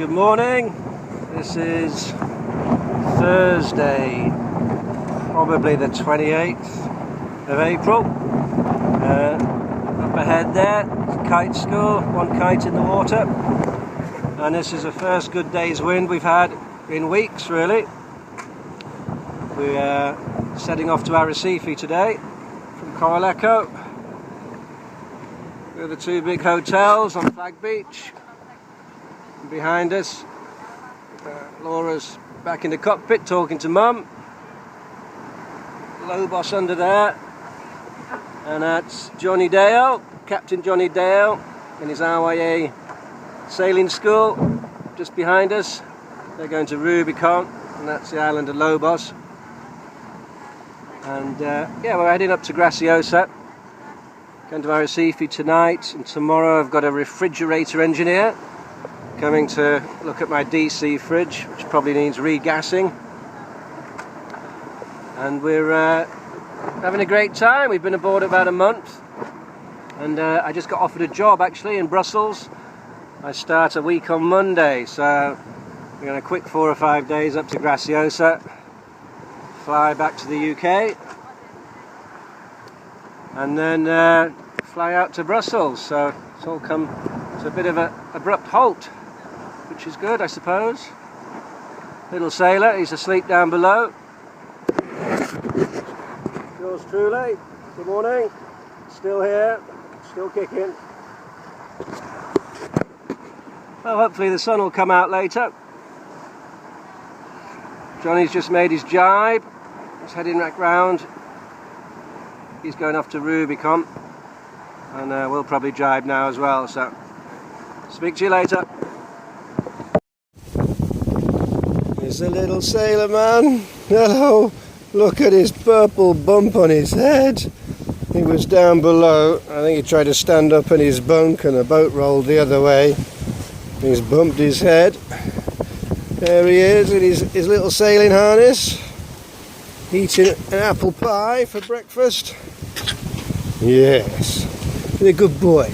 Good morning. This is Thursday, probably the 28th of April. Up ahead there, kite school, one kite in the water. And this is the first good day's wind we've had in weeks, really. We're setting off to Arrecife today from Corralejo. We're the two big hotels on Flag Beach. And behind us, Laura's back in the cockpit talking to Mum. Lobos under there. And that's Johnny Dale, Captain Johnny Dale, in his RYA sailing school. Just behind us, they're going to Rubicon, and that's the island of Lobos. And yeah, we're heading up to Graciosa. Going to Arrecife tonight, and tomorrow I've got a refrigerator engineer coming to look at my DC fridge, which probably needs regassing. And we're having a great time. We've been aboard about a month, and I just got offered a job actually in Brussels. I start a week on Monday, so we're going a quick 4 or 5 days up to Graciosa, fly back to the UK, and then fly out to Brussels. So it's all come to a bit of an abrupt halt, which is good, I suppose. Little sailor, he's asleep down below. Yours truly, good morning. Still here, still kicking. Well, hopefully the sun will come out later. Johnny's just made his jibe. He's heading back round. He's going off to Rubicon, and we'll probably jibe now as well, so speak to you later. Here's a little sailor man. Hello, look at his purple bump on his head. He was down below. I think he tried to stand up in his bunk and the boat rolled the other way. He's bumped his head. There he is in his little sailing harness, eating an apple pie for breakfast. Yes, he's a good boy.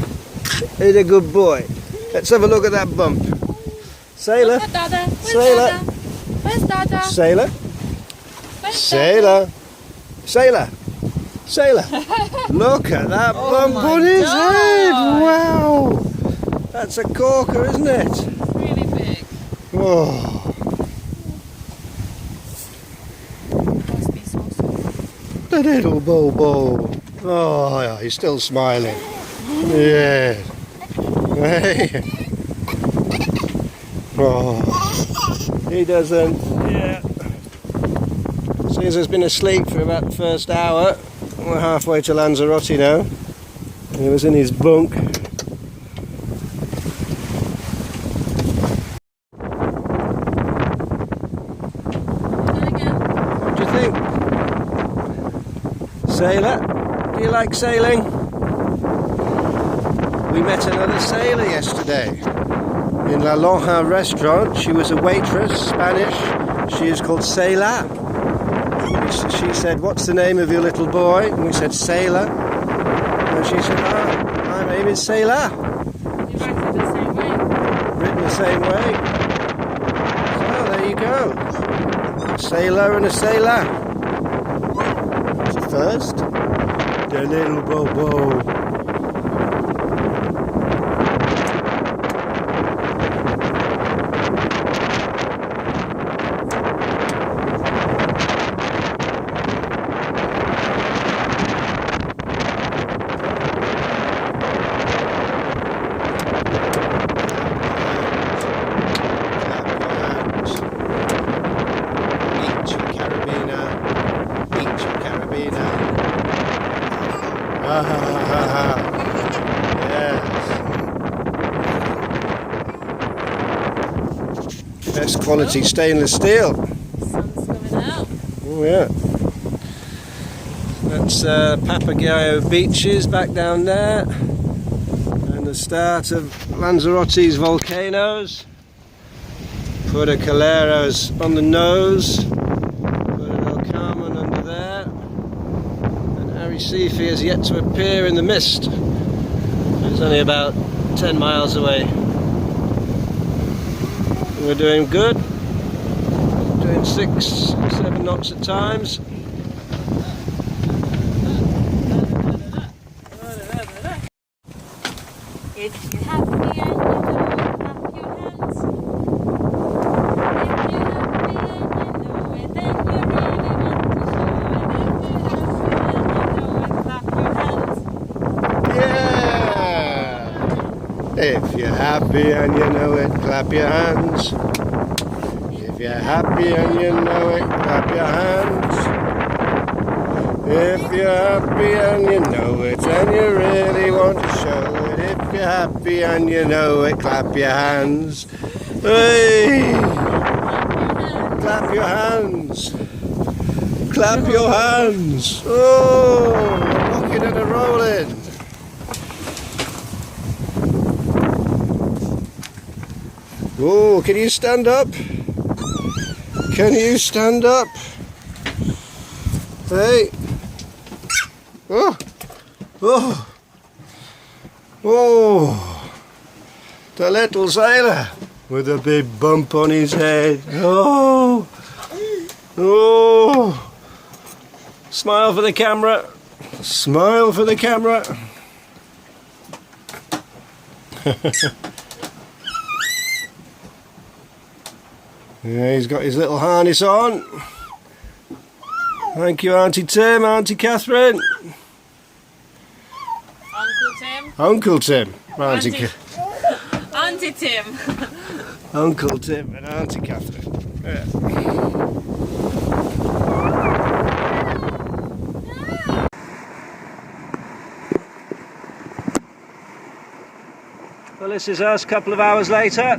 He's a good boy. Let's have a look at that bump. Sailor, sailor, where's Dada? Sailor, Where's sailor, sailor, sailor. Look at that bump on his head. Wow, that's a corker, isn't it? It's really big. Oh, Must be so soft. the little Bobo. Oh, yeah, he's still smiling. Yeah. Hey. Oh, he doesn't. Yeah. Caesar's been asleep for about the first hour. We're halfway to Lanzarote now. He was in his bunk. What do you think? Sailor? Do you like sailing? We met another sailor yesterday in La Lonja restaurant. She was a waitress, Spanish. She is called Seila. She said, "What's the name of your little boy?" And we said, "Sailor." And she said, "My name is Seila." You write it the same way. Written the same way. So there you go. A sailor and a sailor. What's the first? The little Bobo. Yes. Best quality stainless steel. Sun's coming out. Oh yeah. That's Papagayo Beaches back down there, and the start of Lanzarote's volcanoes. Puerto Calero's on the nose. Under there, and Arrecife has yet to appear in the mist. It's only about 10 miles away. We're doing good. Doing 6, 7 knots at times. If you're happy and you know it, clap your hands. If you're happy and you know it, then you really want to show it. If you're happy and you know it, clap your hands. If you're happy and you know it, clap your hands. If you're happy and you know it, and you really want to show it. If you're happy and you know it, clap your hands. Hey! Clap your hands. Clap your hands. Oh, a rocking and a rolling. Oh, can you stand up? Can you stand up? Hey. Oh. Oh. Oh. The little sailor with a big bump on his head. Oh. Oh. Smile for the camera. Smile for the camera. Yeah, he's got his little harness on. Thank you, Auntie Tim, Auntie Catherine. Uncle Tim. Uncle Tim. Auntie Tim. Uncle Tim and Auntie Catherine. Yeah. Well, this is us a couple of hours later.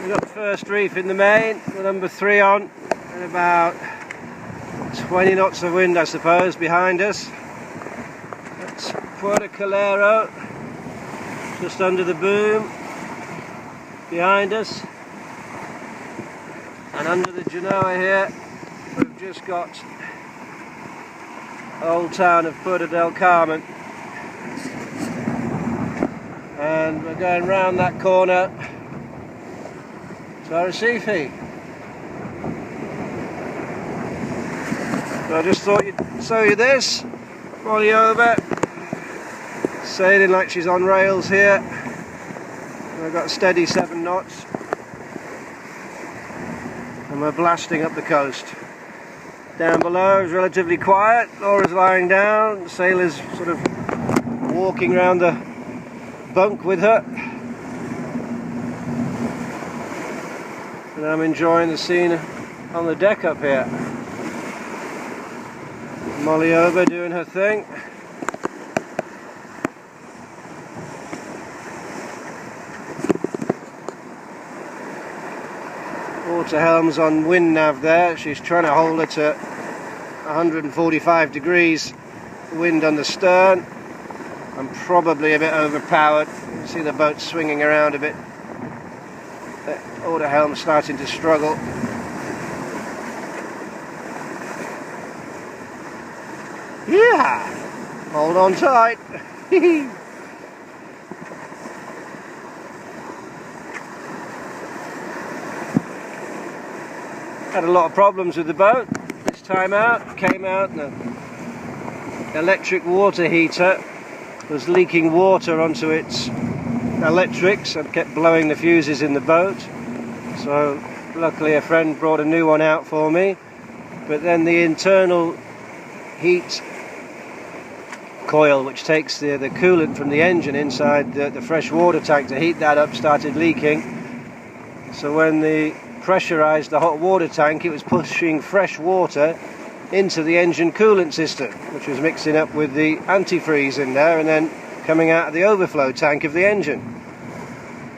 We've got the first reef in the main, the number 3 on, and about 20 knots of wind, I suppose, behind us. That's Corralejo, just under the boom, behind us. And under the Genoa here, we've just got old town of Puerto del Carmen. And we're going round that corner to Arrecife. So I just thought you'd show you this. Molly over, sailing like she's on rails here. We've got a steady 7 knots. And we're blasting up the coast. Down below is relatively quiet. Laura's lying down. The sailor's sort of walking around the bunk with her. And I'm enjoying the scene on the deck up here. Molly over doing her thing. Water helm's on wind nav there. She's trying to hold it to 145 degrees wind on the stern. I'm probably a bit overpowered. You can see the boat swinging around a bit. The order helm's starting to struggle. Yeah! Hold on tight. Had a lot of problems with the boat this time out. Came out and the electric water heater was leaking water onto its electrics and kept blowing the fuses in the boat. So luckily a friend brought a new one out for me, but then the internal heat coil which takes the coolant from the engine inside the fresh water tank to heat that up started leaking. So when they pressurized the hot water tank, it was pushing fresh water into the engine coolant system, which was mixing up with the antifreeze in there and then coming out of the overflow tank of the engine.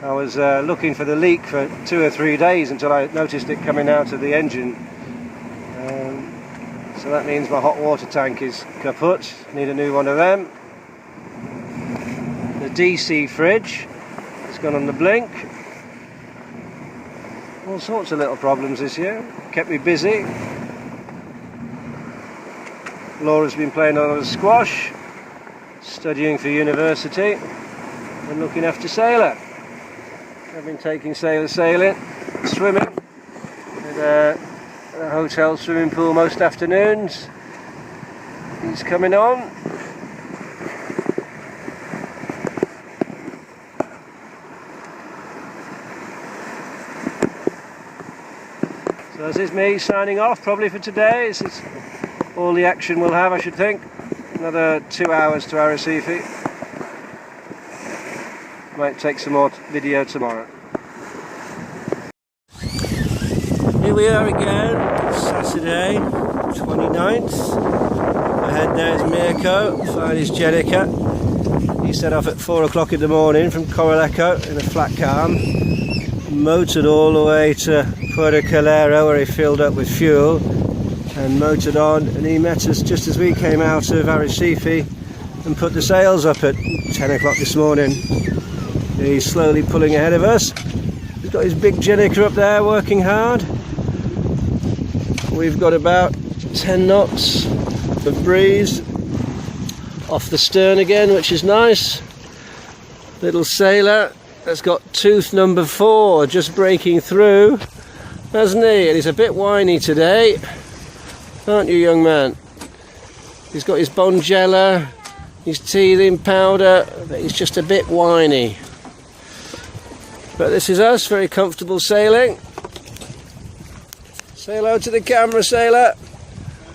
I was looking for the leak for 2 or 3 days until I noticed it coming out of the engine. So that means my hot water tank is kaput. Need a new one of them. The DC fridge has gone on the blink. All sorts of little problems this year. Kept me busy. Laura's been playing a lot of squash, studying for university, and looking after Sailor. I've been taking sailors sailing, swimming at a hotel swimming pool most afternoons. He's coming on. So this is me signing off probably for today. This is all the action we'll have, I should think. Another 2 hours to Arrecife. Might take some more video tomorrow. Here we are again, Saturday 29th. Ahead there is Mirko, flying his Jenica. He set off at 4 o'clock in the morning from Corralejo in a flat calm. Motored all the way to Corralejo where he filled up with fuel and motored on, and he met us just as we came out of Arrecife and put the sails up at 10 o'clock this morning. He's slowly pulling ahead of us. He's got his big Jenica up there working hard. We've got about 10 knots of breeze off the stern again, which is nice. Little sailor that's got tooth number 4 just breaking through, hasn't he? And he's a bit whiny today, aren't you, young man? He's got his Bonjela, his teething powder, but he's just a bit whiny. But this is us, very comfortable sailing. Say hello to the camera, sailor.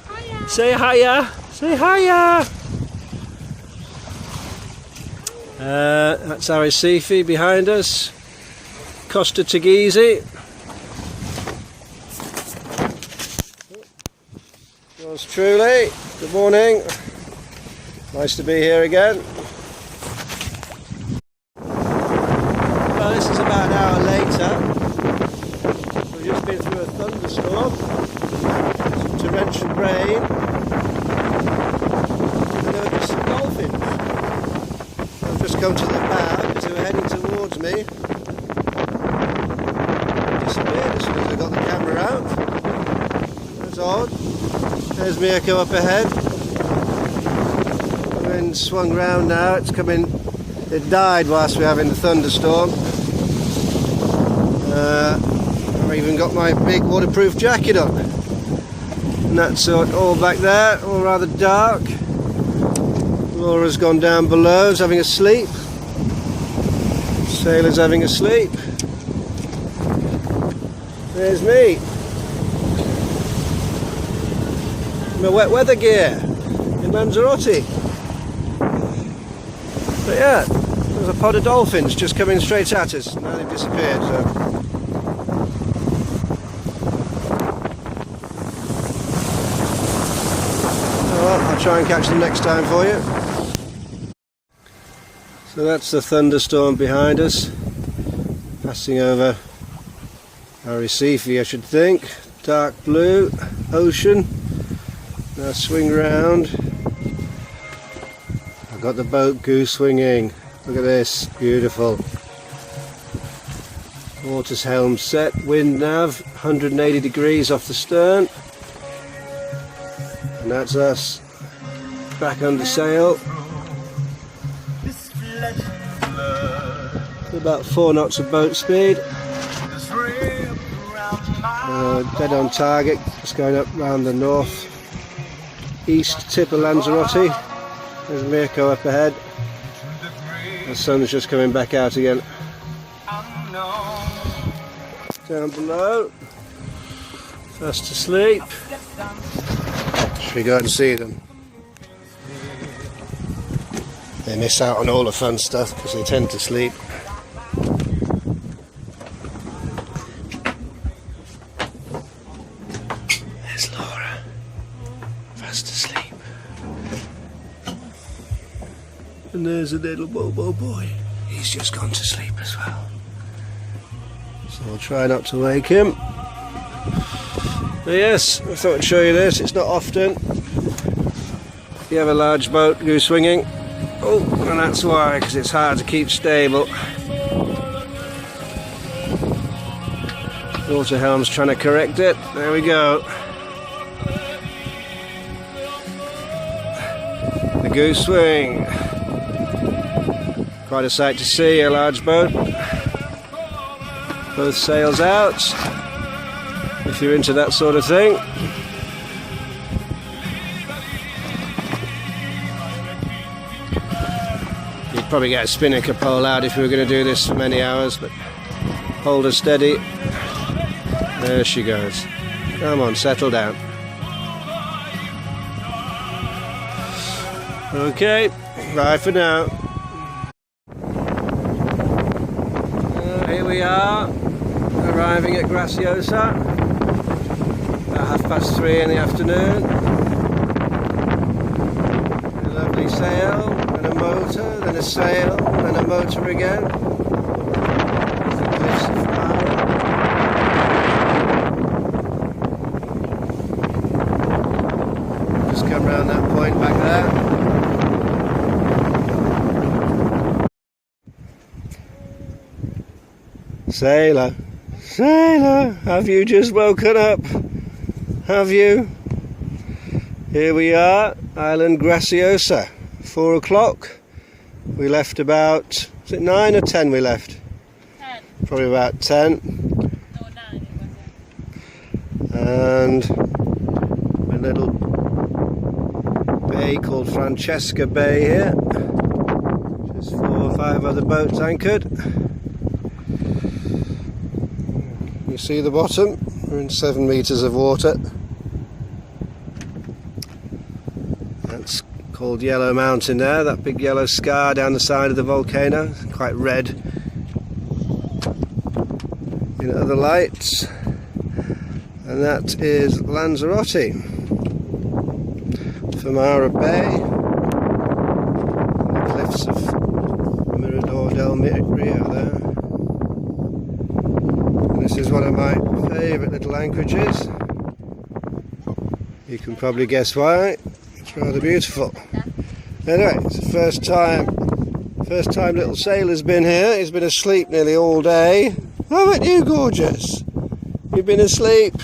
Hiya. Say hiya. Say hiya. That's Arrecife behind us. Costa Teguise. Yours truly. Good morning. Nice to be here again. Well, this is about an hour later. We've just been through a thunderstorm, some torrential rain, and there were just some dolphins. I've just come to the bow because they were heading towards me. They disappeared as soon as I got the camera out. That's odd. There's Mirko up ahead. The wind swung round now, it's coming. It died whilst we were having the thunderstorm. I've even got my big waterproof jacket on. And that's all back there, all rather dark. Laura's gone down below, is having a sleep. Sailor's having a sleep. There's me. My wet weather gear in Lanzarote. But yeah, there's a pod of dolphins just coming straight at us. Now they've disappeared, so. I'll try and catch them next time for you. So that's the thunderstorm behind us, passing over Arrecife, I should think. Dark blue ocean. Now swing round. I've got the boat goose swinging. Look at this, beautiful. Water's helm set, wind nav 180 degrees off the stern. And that's us back under sail. About 4 knots of boat speed. Dead on target, just going up round the north east tip of Lanzarote. There's Mirko up ahead. The sun's just coming back out again. Down below, fast asleep. Should we go out and see them? They miss out on all the fun stuff because they tend to sleep. There's Laura, fast asleep. And there's a little Bobo boy. He's just gone to sleep as well. So I'll try not to wake him. But yes, I thought I'd show you this. It's not often you have a large boat go swinging. Oh, and that's why, because it's hard to keep stable. Water helm's trying to correct it. There we go. The goose swing. Quite a sight to see, a large boat. Both sails out, if you're into that sort of thing. You'd probably get a spinnaker pole out if we were going to do this for many hours, but hold her steady. There she goes. Come on, settle down. Okay, bye for now. Here we are, arriving at Graciosa at 3:30 in the afternoon. A lovely sail, and a motor, then a sail, then a motor again. The cliffs of Corralejo. Just come round that point back there. Sailor, sailor, have you just woken up? Have you? Here we are, Island Graciosa, 4 o'clock. We left about, was it 9 or 10 we left? 10. Probably about 10. No, 9 it was. And a little bay called Francesca Bay here. Just 4 or 5 other boats anchored. You see the bottom? We're in 7 metres of water. That's called Yellow Mountain there, that big yellow scar down the side of the volcano. It's quite red in other lights. And that is Lanzarote. Famara Bay. And the cliffs of Mirador del Rio there. This is one of my favourite little anchorages. You can probably guess why. It's rather beautiful. Anyway, it's the first time little sailor's been here. He's been asleep nearly all day. Haven't you, gorgeous? You've been asleep,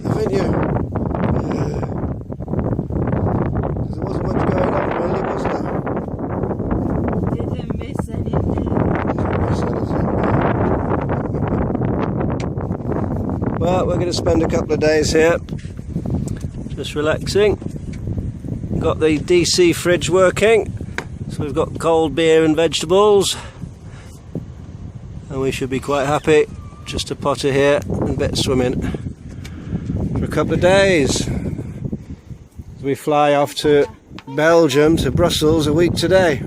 haven't you? Yeah. There wasn't much going on really, was there? Didn't miss anything. Well, we're going to spend a couple of days here, just relaxing. Got the DC fridge working, so we've got cold beer and vegetables, and we should be quite happy just to potter here and a bit of swimming for a couple of days. We fly off to Belgium, to Brussels, a week today.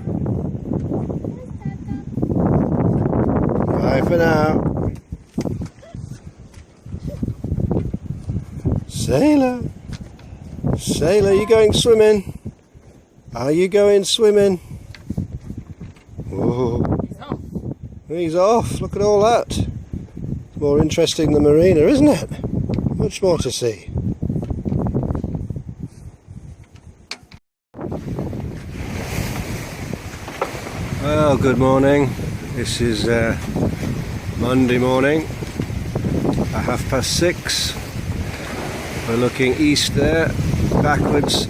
Bye for now. Sailor, sailor, you going swimming? Are you going swimming? Whoa. He's off. Look at all that. It's more interesting than the marina, isn't it? Much more to see. Well, good morning. This is Monday morning at 6:30. We're looking east there, backwards,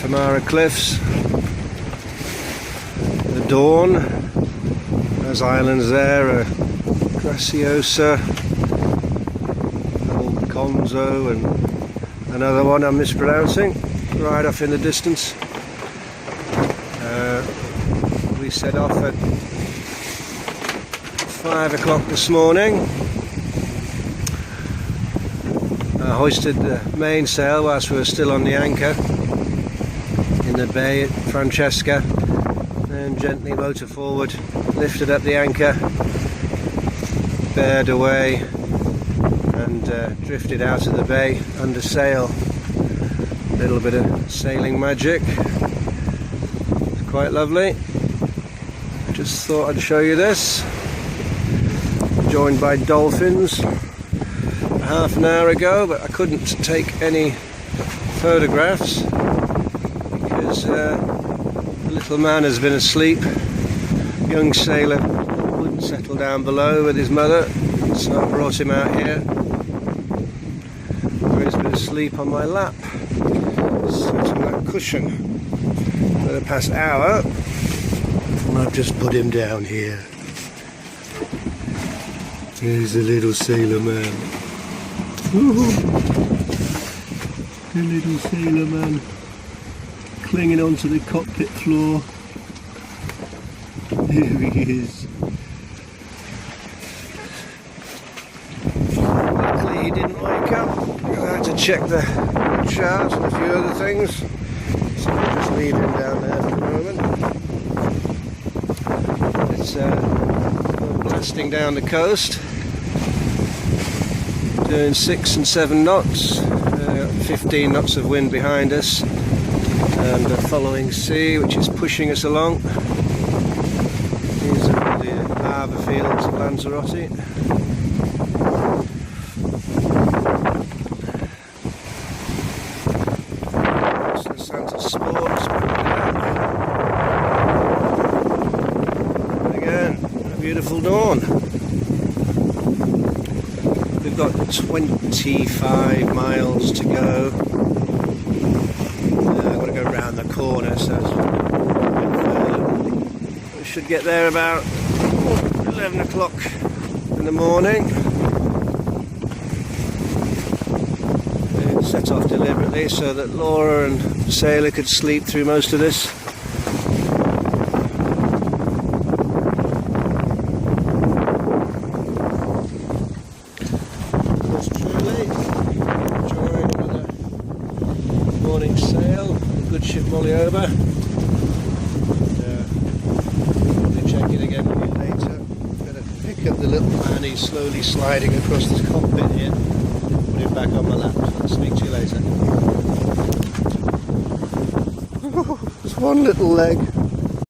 Famara Cliffs, the dawn, there's islands there, Graciosa, old Conzo, and another one I'm mispronouncing, right off in the distance. We set off at 5 o'clock this morning. Hoisted the mainsail whilst we were still on the anchor in the bay at Francesca, then gently motor forward, lifted up the anchor, bared away and drifted out of the bay under sail. A little bit of sailing magic. It's quite lovely. Just thought I'd show you this. Joined by dolphins half an hour ago, but I couldn't take any photographs because the little man has been asleep. Young sailor wouldn't settle down below with his mother, so I brought him out here where he's been asleep on my lap, sitting on that cushion for the past hour, and I've just put him down here. Here's the little sailor man. The little sailor man clinging onto the cockpit floor. Here he is. Luckily he didn't wake up. I had to check the chart and a few other things. So we'll just leave him down there for the moment. It's blasting down the coast. Doing 6 and 7 knots. 15 knots of wind behind us. And the following sea which is pushing us along. These are the harbour fields of Lanzarote. Santa Sports. And again, a beautiful dawn. We've got 25 miles to go. I've got to go round the corner, so we should get there about 11 o'clock in the morning. We set off deliberately so that Laura and the sailor could sleep through most of this. Morning sail, a good ship molly over. We'll check it again with you later. Better pick up the little man, he's slowly sliding across this cockpit here. Put him back on my lap. I'll speak to you later. It's one little leg.